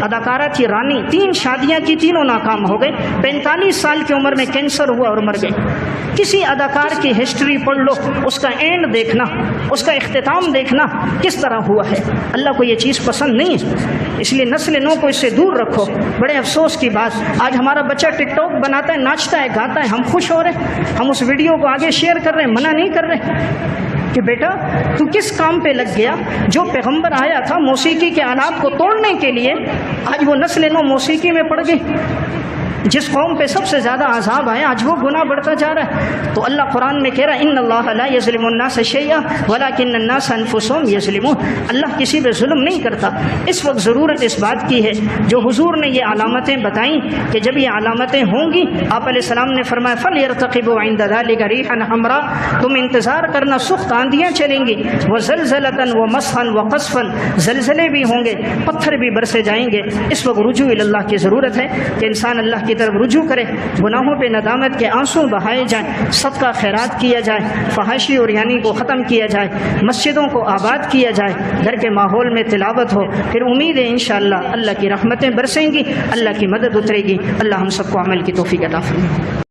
[SPEAKER 1] اداکارہ تھی رانی، 3 شادیاں کی، تینوں ناکام ہو گئے، 45 سال کی عمر میں کینسر ہوا اور مر گئے۔ کسی اداکار کی ہسٹری پڑھ لو، اس کا اینڈ دیکھنا، اس کا اختتام دیکھنا کس طرح ہوا ہے۔ اللہ کو یہ چیز پسند نہیں ہے، اس لیے نسل نو کو اس سے دور رکھو۔ بڑے افسوس کی بات، آج ہمارا بچہ ٹک ٹاک بناتا ہے، ناچتا ہے، گاتا ہے، ہم خوش ہو رہے ہیں، ہم اس ویڈیو کو آگے شیئر کر رہے ہیں، منع نہیں کر رہے کہ بیٹا تو کس کام پہ لگ گیا؟ جو پیغمبر آیا تھا موسیقی کے آلات کو توڑنے کے لیے، آج وہ نسل نو موسیقی میں پڑ گئی۔ جس قوم پہ سب سے زیادہ عذاب آیا آج وہ گناہ بڑھتا جا رہا ہے۔ تو اللہ قرآن میں کہہ رہا ہے ان اللہ لا یظلم الناس شیئا ولکن الناس انفسهم یظلمون، اللہ کسی پہ ظلم نہیں کرتا۔ اس وقت ضرورت اس بات کی ہے جو حضور نے یہ علامتیں بتائیں کہ جب یہ علامتیں ہوں گی، آپ علیہ السلام نے فرمایا فلیرتقبوا عند ذلک ریحا حمراء، تم انتظار کرنا سخت آندیاں چلیں گی، وزلزلۃ ومسحا وقصفا، زلزلے بھی ہوں گے، پتھر بھی برسے جائیں گے۔ اس وقت رجوع الی اللہ کی ضرورت ہے کہ انسان اللہ کی طرف رجوع کرے، گناہوں پہ ندامت کے آنسو بہائے جائیں، صدقہ خیرات کیا جائے، فحاشی اور یعنی کو ختم کیا جائے، مسجدوں کو آباد کیا جائے، گھر کے ماحول میں تلاوت ہو، پھر امید ہے انشاءاللہ اللہ کی رحمتیں برسیں گی، اللہ کی مدد اترے گی۔ اللہ ہم سب کو عمل کی توفیق عطا فرمائے۔